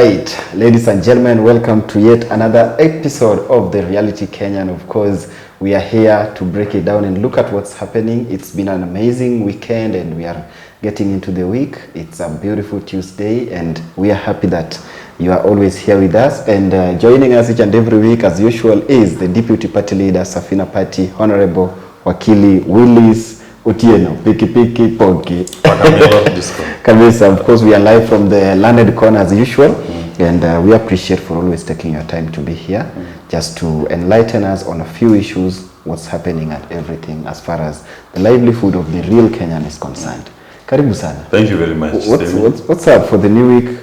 right, ladies and gentlemen, welcome to yet another episode of the Reality Kenyan. Of course, we are here to break it down and look at what's happening. It's been an amazing weekend and we are getting into the week. It's a beautiful Tuesday and we are happy that you are always here with us. And joining us each and every week as usual is the Deputy Party Leader, Safina Party, Honorable Wakili Willis Otieno, Piki Poki. Kabisa, of course, we are live from the landed corner as usual, and we appreciate for always taking your time to be here, just to enlighten us on a few issues, what's happening and everything as far as the livelihood of the real Kenyan is concerned. Karibu sana. Thank you very much. What's up for the new week?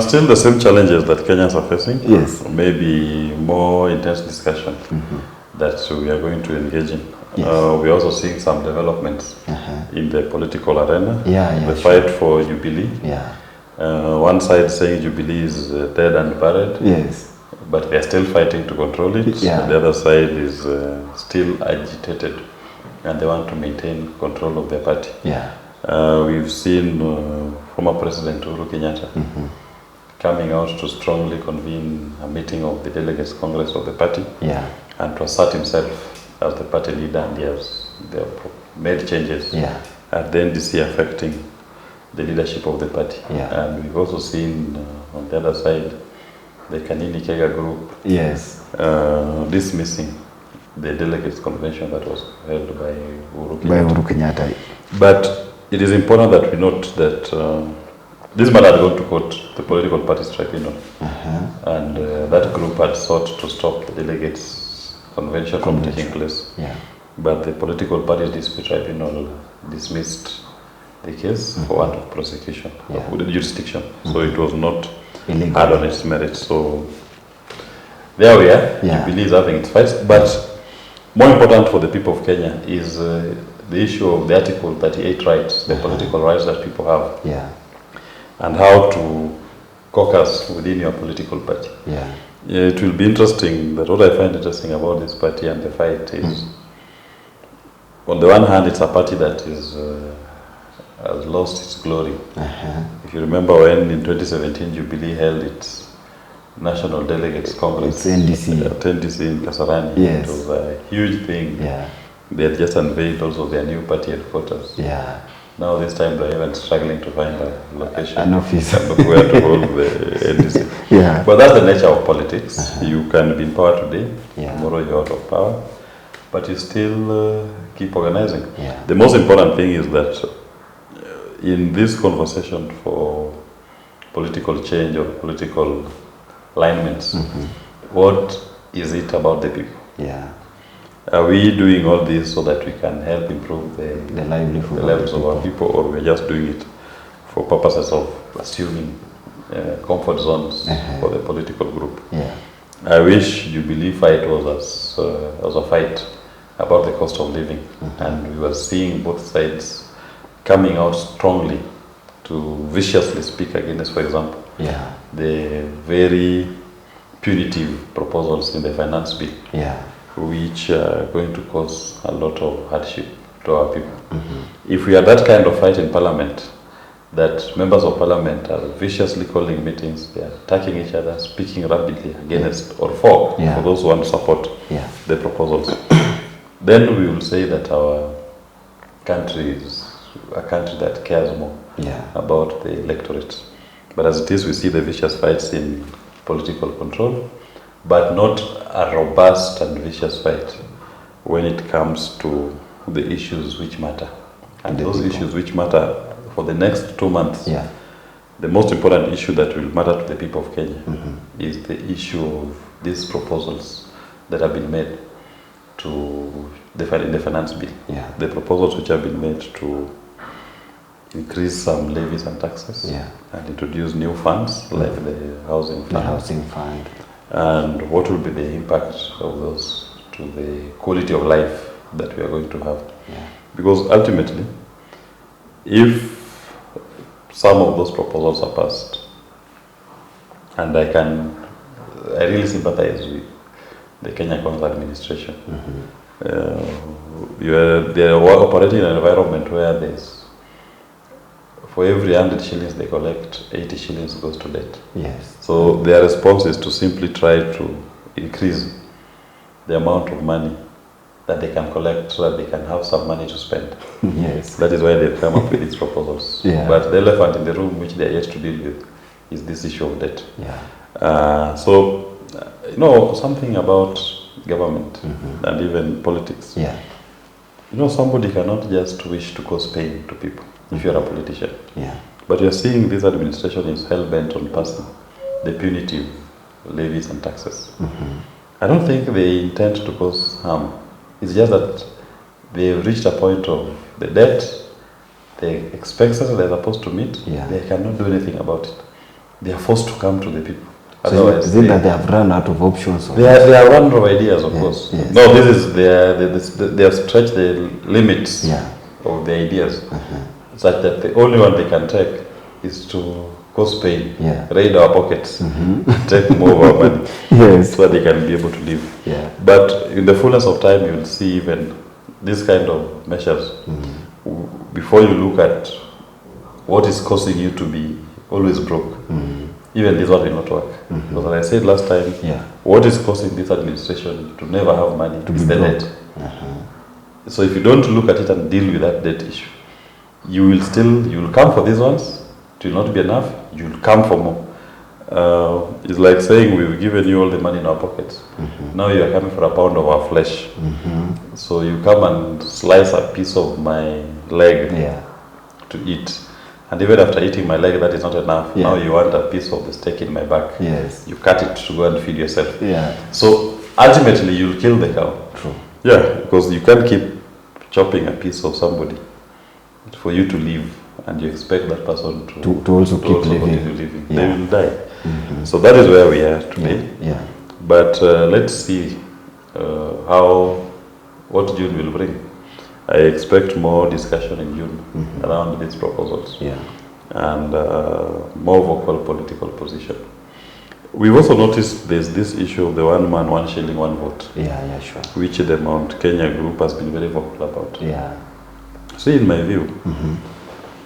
Still the same challenges that Kenyans are facing. Yes. Maybe more intense discussion that we are going to engage in. Yes. We're also seeing some developments in the political arena. The fight for Jubilee. One side saying Jubilee is dead and buried. Yes. But they're still fighting to control it. The other side is still agitated and they want to maintain control of their party. We've seen former President Uhuru Kenyatta coming out to strongly convene a meeting of the Delegates Congress of the party and to assert himself as the party leader, and they have made changes at the NDC affecting the leadership of the party. And we've also seen on the other side the Kanini Kega group dismissing the delegates convention that was held by Uhuru Kenyatta. But it is important that we note that this matter had gone to court, the political parties tribunal, and that group had sought to stop the delegates convention from taking place. But the political parties dispute tribunal dismissed the case for want of prosecution, with the jurisdiction. So it was not hard on its merits. So there we are. Jubilee is having its fights. But more important for the people of Kenya is the issue of the Article 38 rights, the political rights that people have, and how to caucus within your political party. It will be interesting, that what I find interesting about this party and the fight is, on the one hand, it's a party that is has lost its glory. If you remember when in 2017 Jubilee held its National Delegates Congress at NDC in Kasarani, it was a huge thing. They had just unveiled also their new party headquarters. Now this time they're even struggling to find a location, an office, and where to hold the NDC. But that's the nature of politics. You can be in power today, tomorrow you're out of power, but you still keep organizing. The most important thing is that in this conversation for political change or political alignments, what is it about the people? Are we doing all this so that we can help improve the lives of our people, or we're just doing it for purposes of assuming comfort zones for the political group? I wish Jubilee fight was as a fight about the cost of living, and we were seeing both sides coming out strongly to viciously speak against, for example, the very punitive proposals in the finance bill, which are going to cause a lot of hardship to our people. If we had that kind of fight in Parliament, that members of Parliament are viciously calling meetings, they are attacking each other, speaking rapidly against or for those who want to support the proposals, then we will say that our country is a country that cares more about the electorate. But as it is, we see the vicious fights in political control, but not a robust and vicious fight when it comes to the issues which matter. And those issues which matter for the next 2 months, the most important issue that will matter to the people of Kenya is the issue of these proposals that have been made to in the finance bill. The proposals which have been made to increase some levies and taxes and introduce new funds like the housing fund. And what will be the impact of those to the quality of life that we are going to have? Because ultimately, if some of those proposals are passed, and I really sympathize with the Kenya Kwanza administration. They are operating in an environment where there's for every 100 shillings they collect, 80 shillings goes to debt. Yes. So their response is to simply try to increase the amount of money that they can collect so that they can have some money to spend. Yes. That is why they've come up with these proposals. Yeah. But the elephant in the room, which they are yet to deal with, is this issue of debt. Yeah. Something about government and even politics. Yeah. Somebody cannot just wish to cause pain to people if you're a politician. Yeah. But you're seeing this administration is hell-bent on passing the punitive levies and taxes. I don't think they intend to cause harm. It's just that they've reached a point of the debt, the expenses they're supposed to meet, they cannot do anything about it. They are forced to come to the people. So is it that they have run out of options? They have run out of ideas, of course. Yes. No, this is they have stretched the limits of the ideas, such that the only one they can take is to cause pain, raid our pockets, take more of our money, so that they can be able to live. Yeah. But in the fullness of time, you will see even this kind of measures. Before you look at what is causing you to be always broke, even this one will not work. Because as I said last time, what is causing this administration to never have money is the debt. So if you don't look at it and deal with that debt issue, you will come for these ones, it will not be enough, you will come for more. It's like saying we've given you all the money in our pockets. Now you are coming for a pound of our flesh. So you come and slice a piece of my leg to eat. And even after eating my leg, that is not enough. Now you want a piece of the steak in my back. Yes. You cut it to go and feed yourself. Yeah. So ultimately you'll kill the cow. True. Yeah, because you can't keep chopping a piece of somebody for you to live, and you expect that person to also keep continue living. living. They will die. So that is where we are today. Yeah. But let's see what June will bring. I expect more discussion in June around these proposals and more vocal political position. We've also noticed there's this issue of the 1 man, 1 shilling, 1 vote. Yeah, sure. Which the Mount Kenya group has been very vocal about. Yeah. So in my view,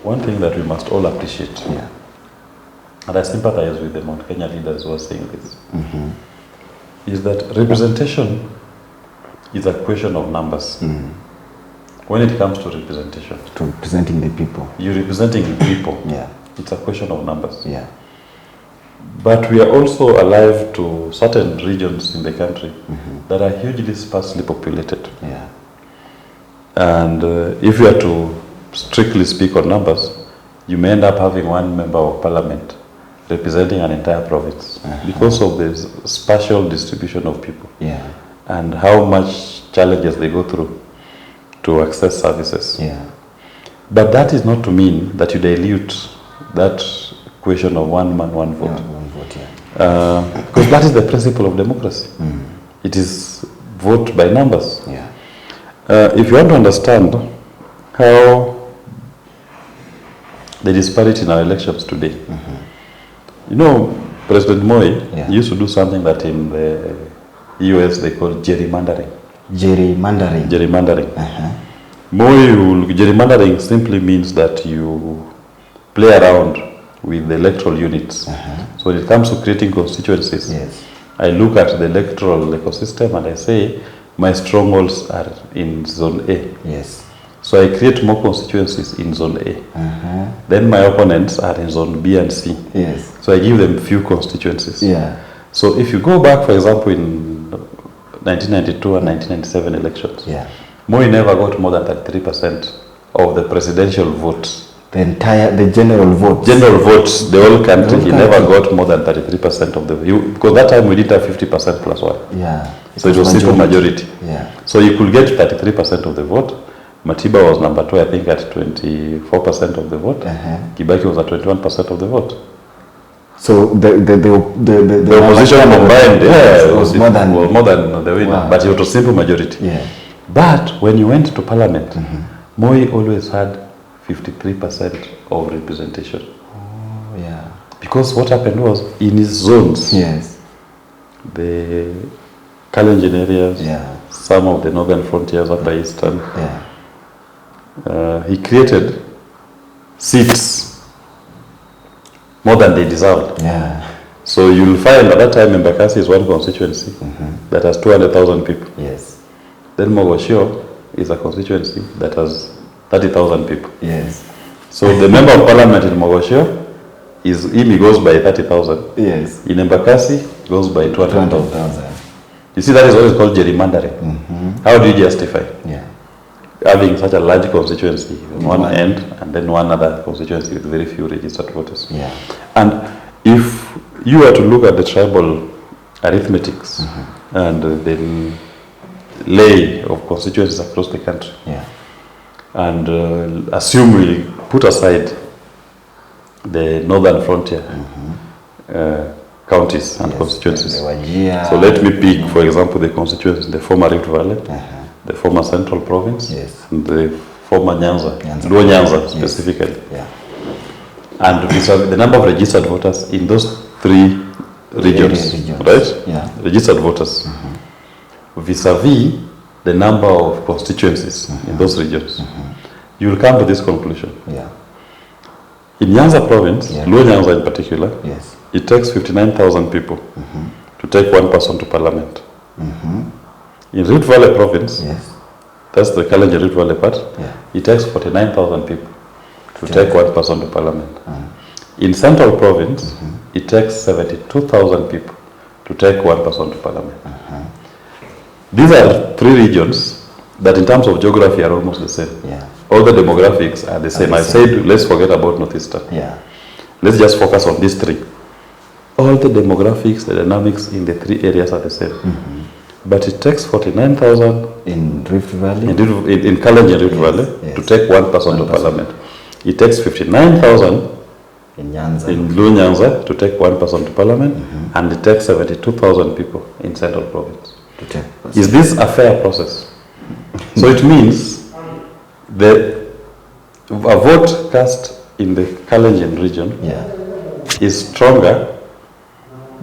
one thing that we must all appreciate, and I sympathize with the Mount Kenya leaders who are saying this, is that representation is a question of numbers. When it comes to representation, to representing the people, you're representing the people. It's a question of numbers. But we are also alive to certain regions in the country that are hugely sparsely populated. And if you are to strictly speak on numbers, you may end up having 1 member of parliament representing an entire province because of the spatial distribution of people and how much challenges they go through to access services. But that is not to mean that you dilute that question of 1 man, 1 vote. Because that is the principle of democracy. It is vote by numbers. If you want to understand how the disparity in our elections today, President Moi used to do something that in the US they call gerrymandering. Gerrymandering simply means that you play around with the electoral units. So when it comes to creating constituencies, I look at the electoral ecosystem and I say my strongholds are in zone A. So I create more constituencies in zone A. Then my opponents are in zone B and C. So I give them few constituencies. So if you go back, for example, in 1992 and 1997 elections, Moi never got more than 33% of the presidential votes. The general votes. General votes, the whole country, he never got more than 33% of the because that time we did have 50% plus 1. So it was simple majority. So you could get 33% of the vote. Matiba was number 2, I think, at 24% of the vote. Kibaki was at 21% of the vote. So the opposition combined was more than the winner, but it was a simple majority. But when you went to parliament, Moi always had 53% of representation. Because what happened was, in his zones, the Kalenjin areas, some of the northern frontiers, upper eastern, he created seats more than they deserved. Yeah. So you'll find at that time Embakasi is one constituency that has 200,000 people. Yes. Then Mogosho is a constituency that has 30,000 people. Yes. So the member of parliament in Mogosho goes by 30,000. Yes. In Embakasi goes by 200,000. You see, that is what is called gerrymandering. How do you justify having such a large constituency on one end and then one other constituency with very few registered voters? Yeah. And if you were to look at the tribal arithmetics and the lay of constituencies across the country, and assume we put aside the northern frontier counties and constituencies. So let me pick, for example, the constituencies in the former Rift Valley, the former Central Province, and the former Nyanza, Luo Nyanza specifically. And the number of registered voters in those three regions. Right? Registered voters. Vis-a-vis the number of constituencies in those regions. You will come to this conclusion. In Nyanza province, Luo Nyanza in particular, it takes 59,000 people to take one person to parliament. In Rift Valley province, that's the Kalenjin Rift Valley part, it takes 49,000 people to take one person to parliament. In Central province, it takes 72,000 people to take one person to parliament. These are three regions that in terms of geography are almost the same. All the demographics are the same. I said, let's forget about Northeastern. Let's just focus on these three. All the demographics, the dynamics in the three areas are the same. But it takes 49,000 in Rift Valley, in Kalenjin Rift Valley, to take one person to parliament. It takes 59,000 in Luo Nyanza to take one person to parliament, and it takes 72,000 people in Central Province. Is this a fair process? So it means a vote cast in the Kalenjin region is stronger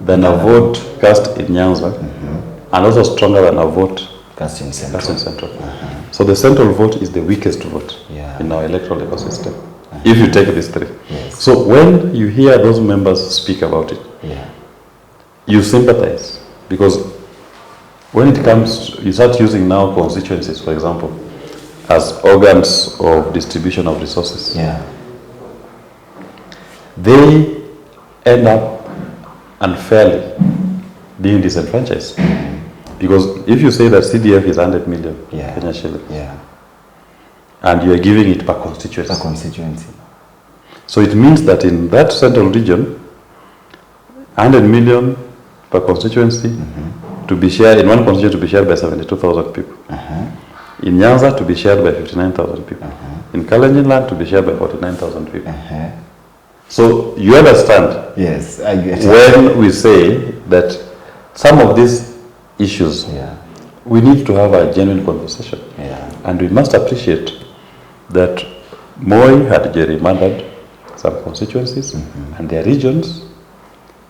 than a vote cast in Nyanza, and also stronger than a vote cast in Central. So the central vote is the weakest vote in our electoral ecosystem, if you take these three. So when you hear those members speak about it, you sympathize, because when it comes, you start using now constituencies, for example, as organs of distribution of resources. They end up unfairly being disenfranchised. Because if you say that CDF is 100 million Kenya shillings, and you are giving it per constituency. So it means that in that central region, 100 million per constituency to be shared, in one constituency to be shared by 72,000 people. In Nyanza to be shared by 59,000 people. In Kalenjin land to be shared by 49,000 people. So you understand? Yes, I get it. When we say that some of these issues, we need to have a genuine conversation. And we must appreciate that Moi had gerrymandered some constituencies and their regions.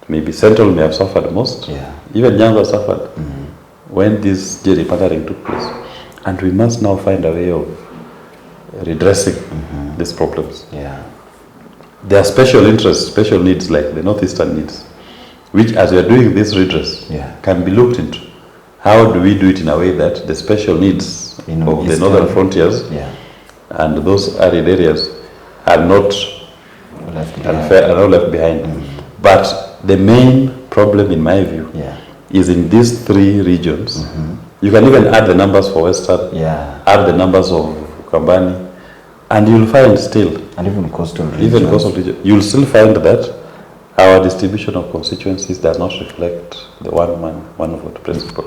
Maybe Central may have suffered most. Even Nyanza suffered when this gerrymandering took place. And we must now find a way of redressing these problems. There are special interests, special needs like the Northeastern needs, which as we are doing this redress can be looked into. How do we do it in a way that the special needs of the northern frontiers and those arid areas are not left behind. But the main problem, in my view, is in these three regions. You can even add the numbers for Western, add the numbers of Kambani, and you'll find still, and even coastal regions, you'll still find that our distribution of constituencies does not reflect the one man, one vote principle.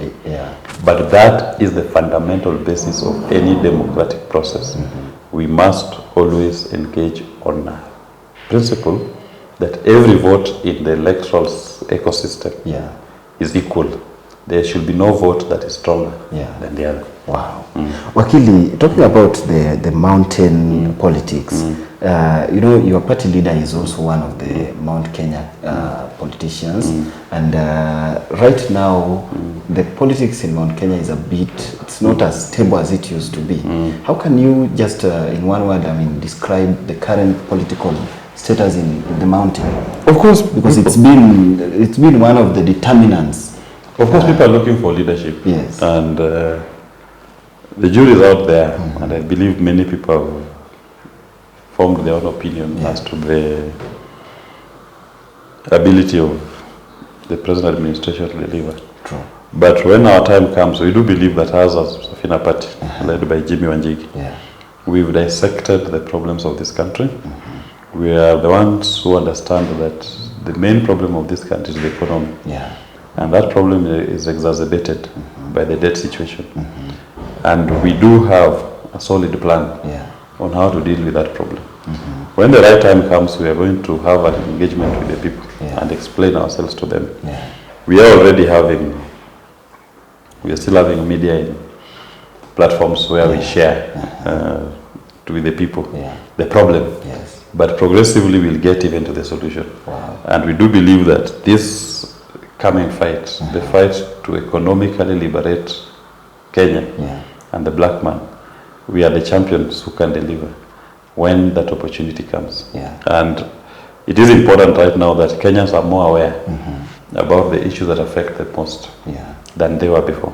But that is the fundamental basis of any democratic process. We must always engage on a principle that every vote in the electoral ecosystem is equal. There should be no vote that is stronger than the other. Wow. Wakili, talking about the mountain politics, you know, your party leader is also one of the Mount Kenya politicians, and right now the politics in Mount Kenya is a bit, it's not as stable as it used to be. How can you just, in one word, describe the current political status in the mountain? Of course, because it's been one of the determinants. Of course, people are looking for leadership. Yes. And the jury is out there, and I believe many people have formed their own opinion as to the ability of the present administration to deliver. True. But when our time comes, we do believe that us as Safina Party, led by Jimmy Wanjigi, we've dissected the problems of this country. We are the ones who understand that the main problem of this country is the economy. And that problem is exacerbated by the debt situation. And we do have a solid plan on how to deal with that problem. When the right time comes, we are going to have an engagement with the people and explain ourselves to them. We are already we are still having media platforms where we share with the people the problem. But progressively we'll get even to the solution. And we do believe that this coming fight, the fight to economically liberate Kenya and the black man, we are the champions who can deliver when that opportunity comes. And it is important right now that Kenyans are more aware about the issues that affect them most than they were before.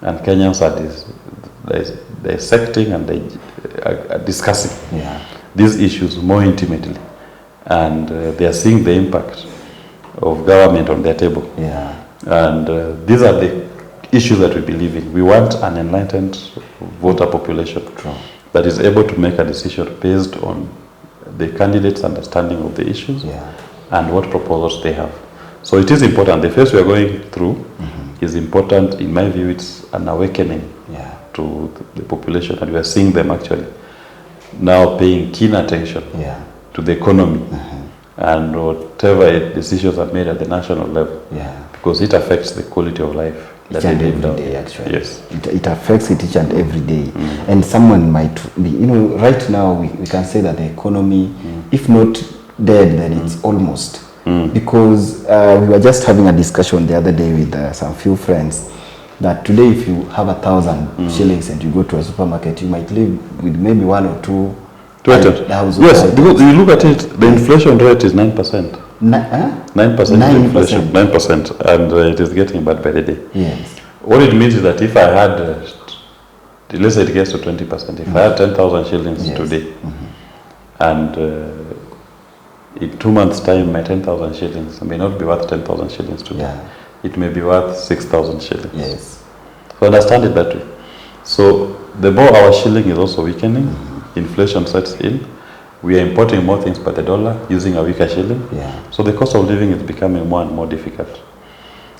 And Kenyans are dissecting and they are discussing these issues more intimately. And they are seeing the impact of government on their table. And these are the issues that we believe in. We want an enlightened voter population that is able to make a decision based on the candidates' understanding of the issues and what proposals they have. So it is important. The phase we are going through is important. In my view, it's an awakening to the population, and we are seeing them actually now paying keen attention to the economy and whatever decisions are made at the national level, because it affects the quality of life. Each and every day, actually. Yes. It affects it each and every day. And someone might be, right now we can say that the economy, if not dead, then it's almost. Because we were just having a discussion the other day with some few friends that today if you have 1,000 shillings and you go to a supermarket, you might live with maybe 1 or 2 items. Yes, because you look at it, the inflation rate is 9%. 9% inflation, 9%, and it is getting bad by the day. Yes. What it means is that if I had, let's say it gets to 20%, if I had 10,000 shillings today, and in 2 months' time, my 10,000 shillings may not be worth 10,000 shillings today. It may be worth 6,000 shillings. Yes. So understand it that way. So the more our shilling is also weakening, inflation sets in. We are importing more things by the dollar using a weaker shilling. So the cost of living is becoming more and more difficult.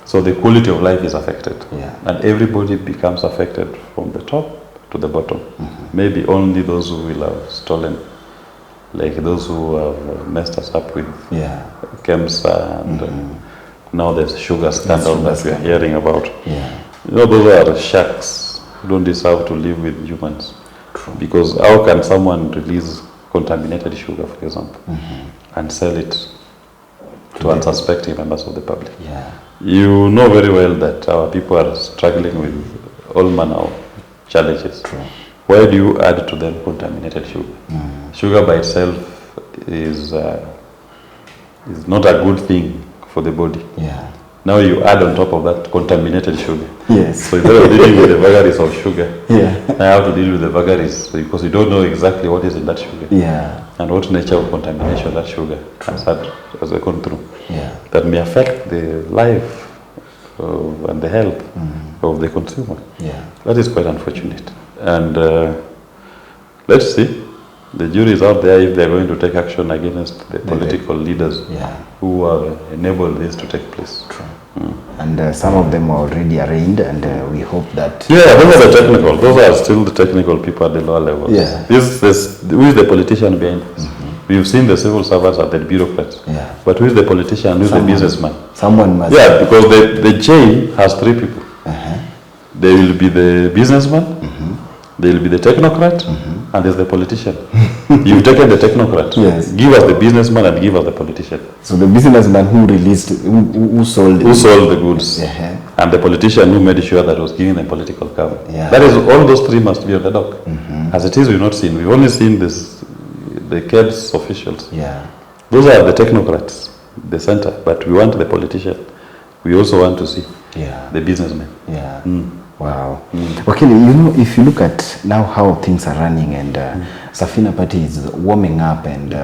So the quality of life is affected. And everybody becomes affected from the top to the bottom. Maybe only those who will have stolen, like those who have messed us up with KEMSA and now there's sugar scandal that we are hearing about. Those are sharks who don't deserve to live with humans. Because how can someone release contaminated sugar, for example, and sell it to unsuspecting members of the public? You know very well that our people are struggling with all manner of challenges. Why do you add to them contaminated sugar? Sugar by itself is not a good thing for the body. Now you add on top of that contaminated sugar. So instead of dealing with the vagaries of sugar, I have to deal with the vagaries because you don't know exactly what is in that sugar and what nature of contamination that sugar has gone through. That may affect the life and the health of the consumer. That is quite unfortunate. And let's see. The jury is out there if they're going to take action against the political leaders who have enabled this to take place. And some of them are already arraigned, and we hope that... those are the technical. Those are still the technical people at the lower levels. Who is the politician behind this? We've seen the civil servants and the bureaucrats. But who is the politician? Who is the businessman? Someone must... because the chain has 3 people. There will be the businessman, there will be the technocrat, and there's the politician. You've taken the technocrat. Give us the businessman and give us the politician. So the businessman who released, who sold the goods, and the politician who made sure that was giving them political cover. That is, all those 3 must be on the dock. As it is, we've not seen. We've only seen the KEBS officials Those are the technocrats, the center, but we want the politician. We also want to see the businessman. Yeah. Wow. Okay, if you look at now how things are running, and Safina Party is warming up and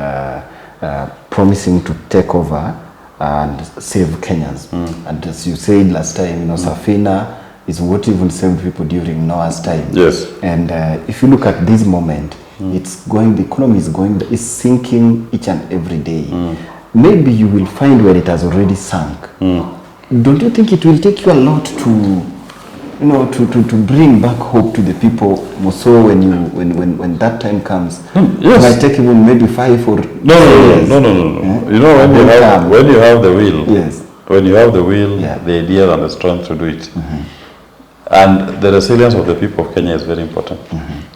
promising to take over and save Kenyans. And as you said last time, Safina is what even saved people during Noah's time. Yes. And if you look at this moment, the economy is sinking each and every day. Maybe you will find where it has already sunk. Don't you think it will take you a lot to bring back hope to the people, more so when that time comes? Yes. It might take even maybe 5 or 6 years. No. When you have the will, when you have the will, the idea and the strength to do it. And the resilience of the people of Kenya is very important.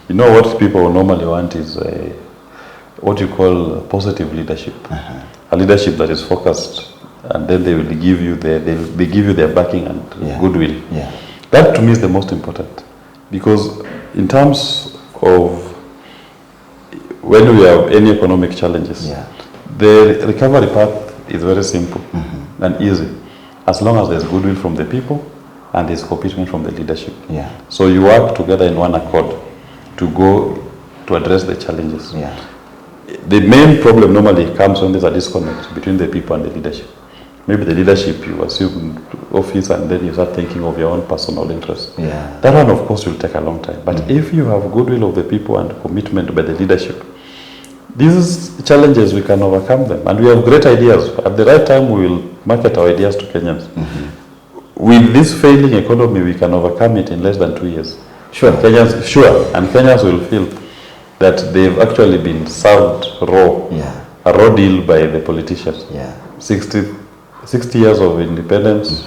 What people normally want is what you call positive leadership. A leadership that is focused, and then they will give you their backing and goodwill. That to me is the most important, because in terms of when we have any economic challenges, the recovery path is very simple and easy, as long as there's goodwill from the people and there's commitment from the leadership. So you work together in one accord to go to address the challenges. The main problem normally comes when there's a disconnect between the people and the leadership. Maybe the leadership, you assume office and then you start thinking of your own personal interest. That one, of course, will take a long time. But if you have goodwill of the people and commitment by the leadership, these challenges, we can overcome them. And we have great ideas. At the right time, we will market our ideas to Kenyans. With this failing economy, we can overcome it in less than 2 years. And Kenyans will feel that they've actually been served a raw deal by the politicians. 60 years of independence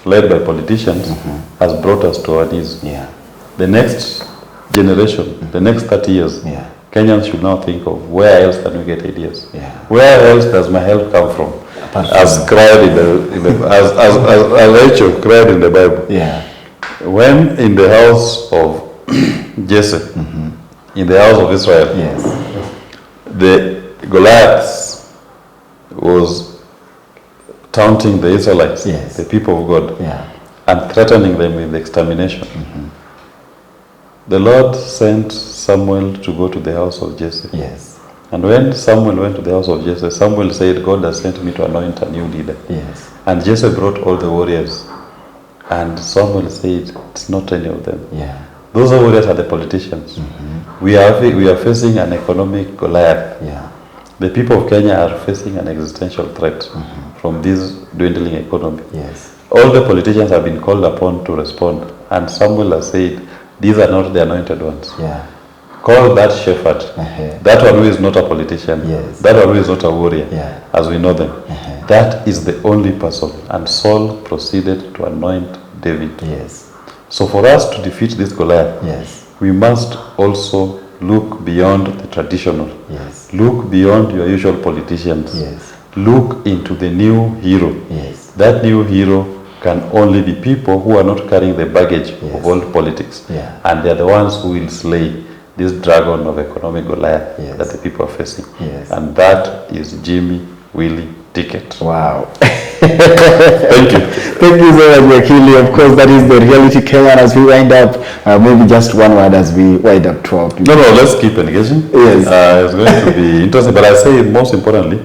led by politicians has brought us to our knees. The next generation, the next 30 years, Kenyans should now think of where else can we get ideas? Where else does my help come from? As cried as Rachel cried in the Bible. When in the house of Jesse, in the house of Israel, the Goliath was taunting the Israelites, the people of God, and threatening them with extermination. The Lord sent Samuel to go to the house of Jesse. And when Samuel went to the house of Jesse, Samuel said, God has sent me to anoint a new leader. And Jesse brought all the warriors. And Samuel said, it's not any of them. Those warriors are the politicians. We are facing an economic Goliath. The people of Kenya are facing an existential threat from this dwindling economy. All the politicians have been called upon to respond. And Samuel has said, these are not the anointed ones. Call that shepherd, that one who is not a politician, that one who is not a warrior, as we know them. That is the only person. And Saul proceeded to anoint David. So for us to defeat this Goliath, we must also look beyond the traditional. Look beyond your usual politicians. Look into the new hero. That new hero can only be people who are not carrying the baggage of old politics. And they are the ones who will slay this dragon of economic Goliath that the people are facing. And that is Jimmy Willie Ticket. Wow. Thank you. Thank you so much, Wakili. Of course, that is the reality Kenyan as we wind up. Maybe just one word as we wind up 12. No, let's keep engaging. It's going to be interesting. But I say most importantly,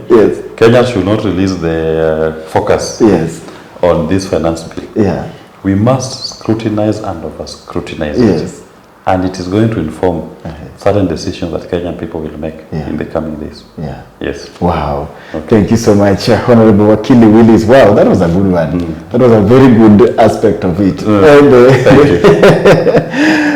Kenyans should not release the focus on this finance bill. We must scrutinize and over-scrutinize it. And it is going to inform certain decisions that Kenyan people will make in the coming days. Wow. Thank you so much, Honorable Wakili Willis. Wow, that was a good one. That was a very good aspect of it. And, thank you.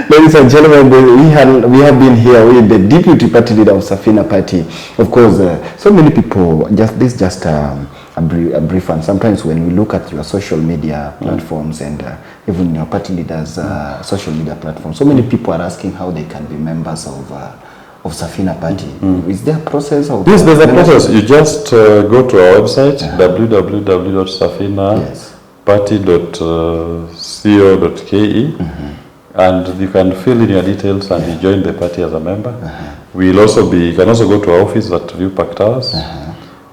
Ladies and gentlemen, we have been here with the Deputy Party Leader of Safina Party. Of course, so many people, just a brief one. Sometimes when we look at your social media platforms and even your party leaders' social media platforms, so many people are asking how they can be members of Safina Party. Is there a process? Yes, there's a process. You just go to our website, www.safinaparty.co.ke, and you can fill in your details and you join the party as a member. You can also go to our office at View Park Towers.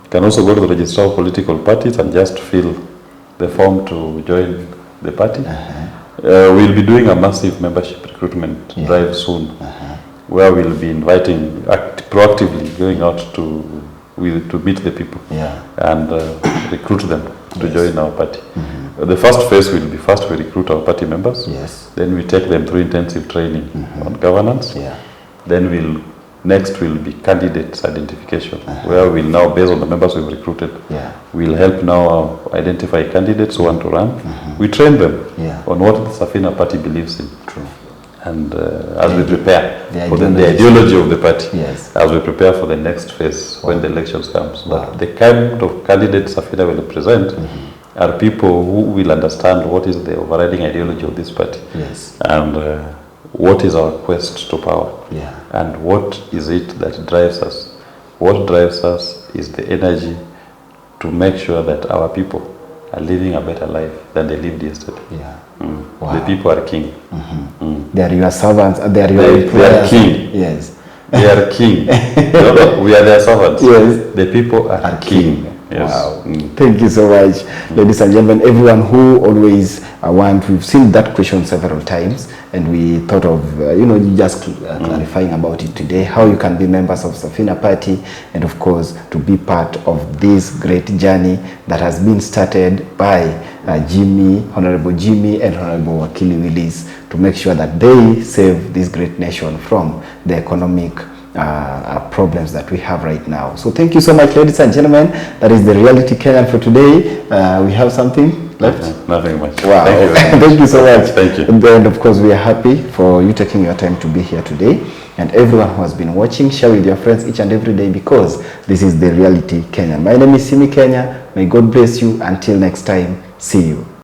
You can also go to the Registrar of Political Parties and just fill the form to join the party. We'll be doing a massive membership recruitment drive soon, where we'll be inviting, proactively going out to meet the people and recruit them to join our party. The first phase will be first we recruit our party members. Then we take them through intensive training on governance. Then next will be candidates identification, where we'll now, based on the members we've recruited, we'll help now identify candidates who want to run. We train them on what the Safina party believes in. And as we prepare for the ideology of the party, as we prepare for the next phase when the elections comes. But the kind of candidates Safina will present are people who will understand what is the overriding ideology of this party. And what is our quest to power? And what is it that drives us? What drives us is the energy to make sure that our people are living a better life than they lived yesterday. The people are king. They are your servants. They are your employers. They are king. They are king. We are their servants. The people are king. Wow. Thank you so much, ladies and gentlemen. Everyone who always we've seen that question several times, and we thought of just clarifying about it today, how you can be members of Safina Party, and of course to be part of this great journey that has been started by Honorable Jimmy and Honorable Wakili Willis, to make sure that they save this great nation from the economic problems that we have right now. So thank you so much, ladies and gentlemen. That is the Reality Kenyan for today. We have something left? Nothing much. Wow. Thank you very much. Thank you so much. Thank you. And then, of course, we are happy for you taking your time to be here today. And everyone who has been watching, share with your friends each and every day, because this is the Reality Kenyan. My name is Simi Kenya. May God bless you. Until next time, see you.